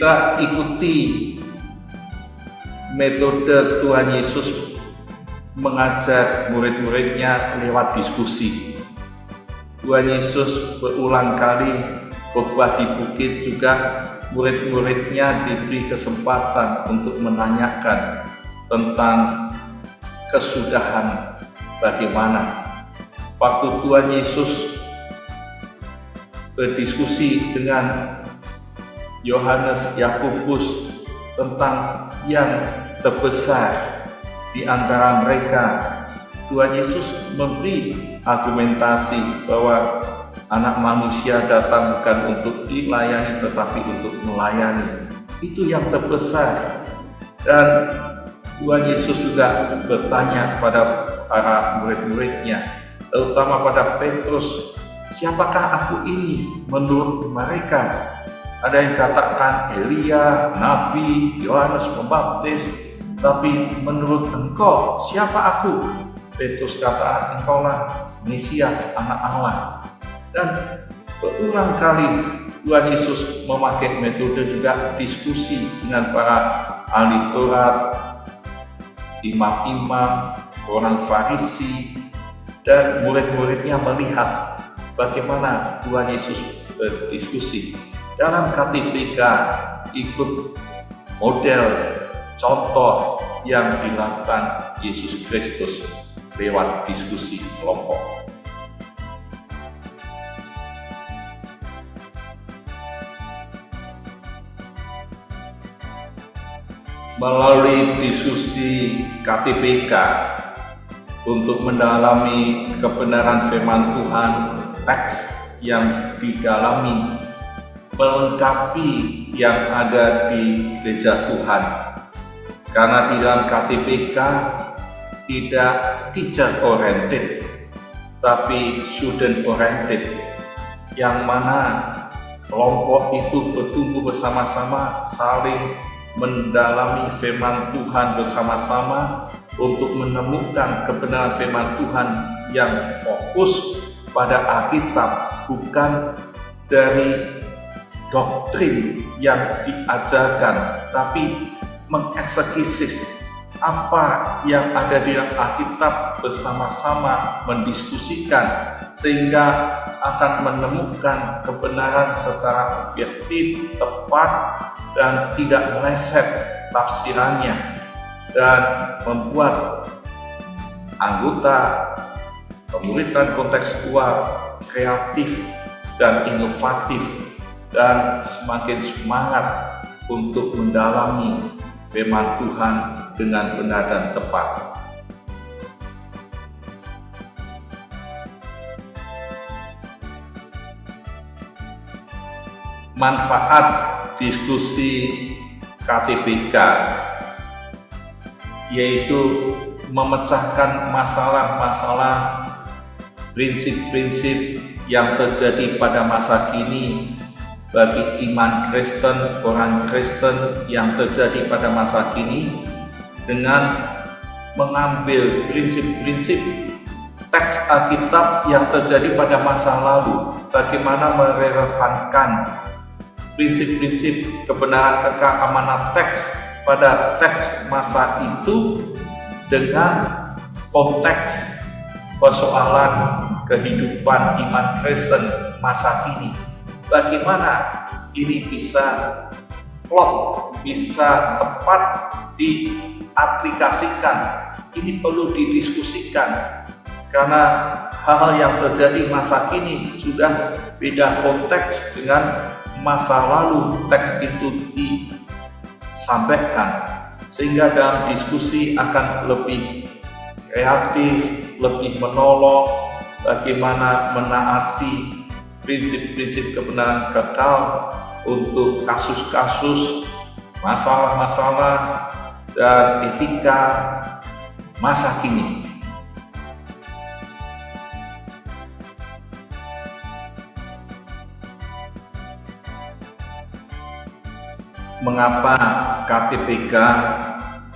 Kita ikuti metode Tuhan Yesus mengajar murid-muridnya lewat diskusi. Tuhan Yesus berulang kali khotbah di bukit, juga murid-muridnya diberi kesempatan untuk menanyakan tentang kesudahan bagaimana. Waktu Tuhan Yesus berdiskusi dengan Yohanes, Yakobus tentang yang terbesar di antara mereka, Tuhan Yesus memberi argumentasi bahwa Anak Manusia datang bukan untuk dilayani tetapi untuk melayani. Itu yang terbesar. Dan Tuhan Yesus juga bertanya pada para murid-muridnya, terutama pada Petrus, siapakah aku ini menurut mereka? Ada yang katakan Elia, Nabi, Yohanes Pembaptis, tapi menurut engkau siapa aku? Petrus katakan, engkaulah Mesias, Anak Allah. Dan berulang kali Tuhan Yesus memakai metode juga diskusi dengan para ahli Taurat, imam-imam, orang Farisi, dan murid-muridnya melihat bagaimana Tuhan Yesus berdiskusi. Dalam KTPK ikut model contoh yang dilakukan Yesus Kristus lewat diskusi kelompok. Melalui diskusi KTPK untuk mendalami kebenaran firman Tuhan, teks yang didalami melengkapi yang ada di gereja Tuhan. Karena di dalam KTPK tidak teacher oriented tapi student oriented, yang mana kelompok itu bertumbuh bersama-sama, saling mendalami firman Tuhan bersama-sama untuk menemukan kebenaran firman Tuhan yang fokus pada Alkitab, bukan dari doktrin yang diajarkan, tapi mengeksekusi apa yang ada di dalam Alkitab, bersama-sama mendiskusikan sehingga akan menemukan kebenaran secara objektif, tepat, dan tidak meleset tafsirannya, dan membuat anggota pemuridan kontekstual kreatif dan inovatif dan semakin semangat untuk mendalami firman Tuhan dengan benar dan tepat. Manfaat diskusi KTPK yaitu memecahkan masalah-masalah, prinsip-prinsip yang terjadi pada masa kini bagi iman Kristen, orang Kristen yang terjadi pada masa kini, dengan mengambil prinsip-prinsip teks Alkitab yang terjadi pada masa lalu, bagaimana merelevankan prinsip-prinsip kebenaran kekal amanat teks pada teks masa itu dengan konteks persoalan kehidupan iman Kristen masa kini. Bagaimana ini bisa klop, bisa tepat diaplikasikan. Ini perlu didiskusikan karena hal-hal yang terjadi masa kini sudah beda konteks dengan masa lalu teks itu disampaikan, sehingga dalam diskusi akan lebih kreatif, lebih menolong bagaimana menaati prinsip-prinsip kebenaran kekal untuk kasus-kasus, masalah-masalah, dan etika masa kini. Mengapa KTPK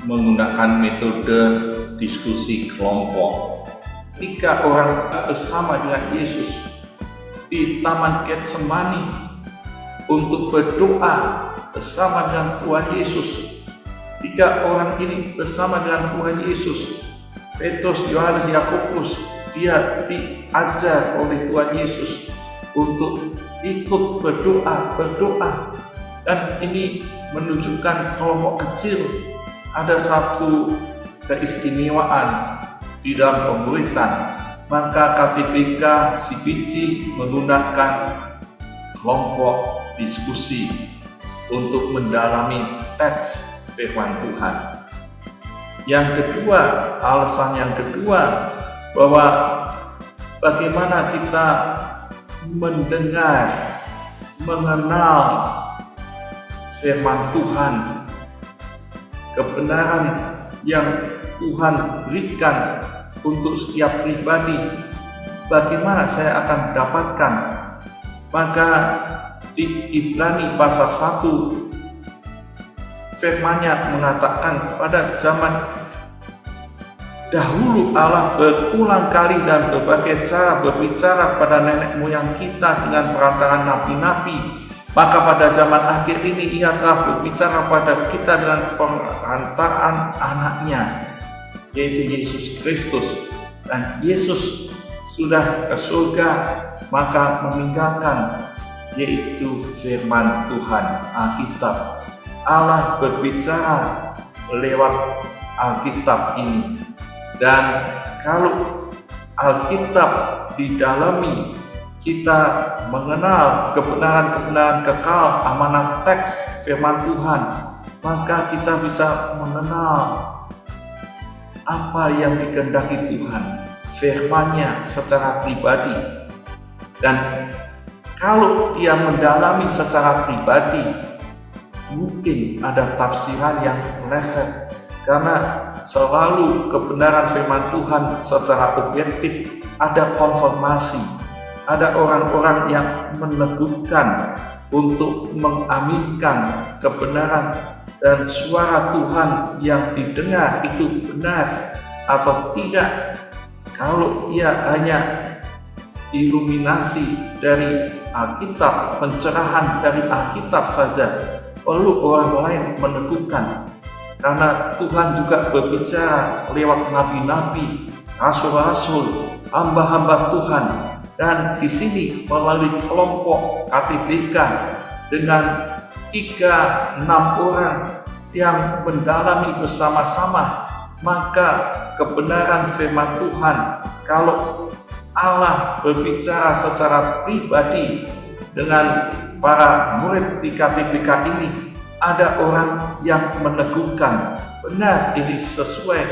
menggunakan metode diskusi kelompok? Ketika orang bersama dengan Yesus di Taman Getsemani untuk berdoa bersama dengan Tuhan Yesus. 3 orang ini bersama dengan Tuhan Yesus. Petrus, Yohanes, Yakobus, dia diajar oleh Tuhan Yesus untuk ikut berdoa. Dan ini menunjukkan kelompok kecil ada satu keistimewaan di dalam pemuritan. Maka KTBK CBC menggunakan kelompok diskusi untuk mendalami teks firman Tuhan. Yang kedua, alasan yang kedua, bahwa bagaimana kita mendengar, mengenal firman Tuhan, kebenaran yang Tuhan berikan untuk setiap pribadi, bagaimana saya akan dapatkan? Maka di Ibrani pasal 1 firman-Nya mengatakan pada zaman dahulu Allah berulang kali dan berbagai cara berbicara pada nenek moyang kita dengan perantaraan nabi-nabi. Maka pada zaman akhir ini Ia telah berbicara pada kita dengan perantaraan Anak-Nya, yaitu Yesus Kristus. Dan Yesus sudah ke surga, maka meninggalkan yaitu firman Tuhan, Alkitab. Allah berbicara lewat Alkitab ini. Dan kalau Alkitab didalami, kita mengenal kebenaran-kebenaran kekal, amanat teks firman Tuhan, maka kita bisa mengenal apa yang dikehendaki Tuhan, firman-Nya secara pribadi. Dan kalau dia mendalami secara pribadi, mungkin ada tafsiran yang meleset, karena selalu kebenaran firman Tuhan secara objektif ada konfirmasi, ada orang-orang yang meneguhkan untuk mengaminkan kebenaran dan suara Tuhan yang didengar itu benar atau tidak. Kalau ia hanya iluminasi dari Alkitab, pencerahan dari Alkitab saja, perlu orang lain meneguhkan, karena Tuhan juga berbicara lewat nabi-nabi, rasul-rasul, hamba-hamba Tuhan. Dan di sini melalui kelompok KTBK dengan 3-6 orang yang mendalami bersama-sama, maka kebenaran firman Tuhan, kalau Allah berbicara secara pribadi dengan para murid di KTBK ini, ada orang yang meneguhkan benar ini sesuai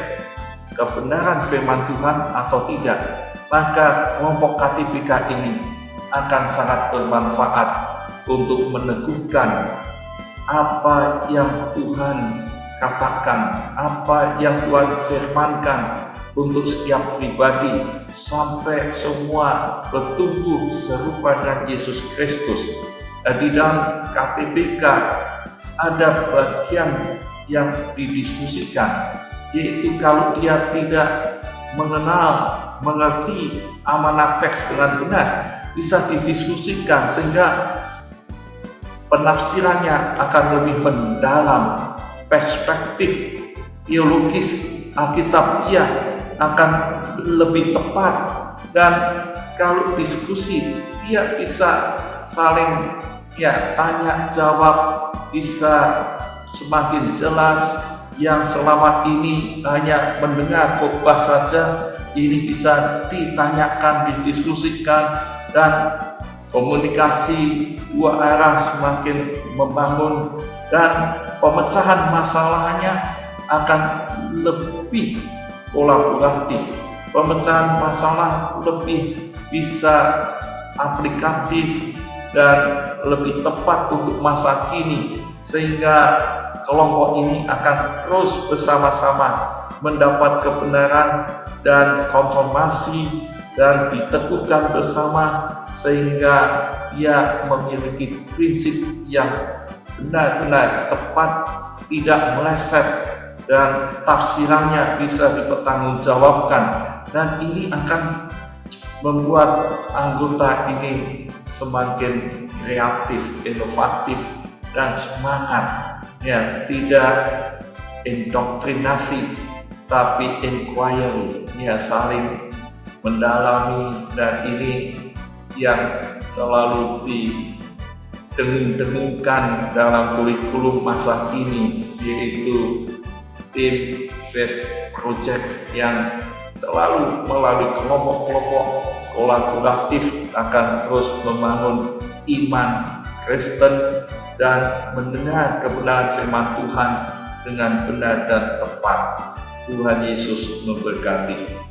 kebenaran firman Tuhan atau tidak, maka kelompok KTBK ini akan sangat bermanfaat untuk meneguhkan apa yang Tuhan katakan, apa yang Tuhan firmankan untuk setiap pribadi, sampai semua bertumbuh serupa dengan Yesus Kristus. Di dalam KTBK ada bagian yang didiskusikan, yaitu kalau dia tidak mengerti amanat teks dengan benar, bisa didiskusikan sehingga penafsirannya akan lebih mendalam, perspektif teologis Alkitab akan lebih tepat. Dan kalau diskusi, dia bisa saling tanya jawab, bisa semakin jelas. Yang selama ini hanya mendengar khotbah saja, ini bisa ditanyakan, didiskusikan, dan komunikasi dua arah semakin membangun, dan pemecahan masalahnya akan lebih kolaboratif. Pemecahan masalah lebih bisa aplikatif dan lebih tepat untuk masa kini, sehingga kelompok ini akan terus bersama-sama mendapat kebenaran dan konfirmasi dan diteguhkan bersama, sehingga ia memiliki prinsip yang benar-benar tepat, tidak meleset, dan tafsirannya bisa dipertanggungjawabkan. Dan ini akan membuat anggota ini semakin kreatif, inovatif, dan semangat, ya, tidak indoktrinasi tapi inquiry, ya, saling mendalami. Dan ini yang selalu didengung-dengungkan dalam kurikulum masa kini, yaitu team based project yang selalu melalui kelompok-kelompok kolaboratif akan terus membangun iman Kristen dan mendengar kebenaran firman Tuhan dengan benar dan tepat. Tuhan Yesus memberkati.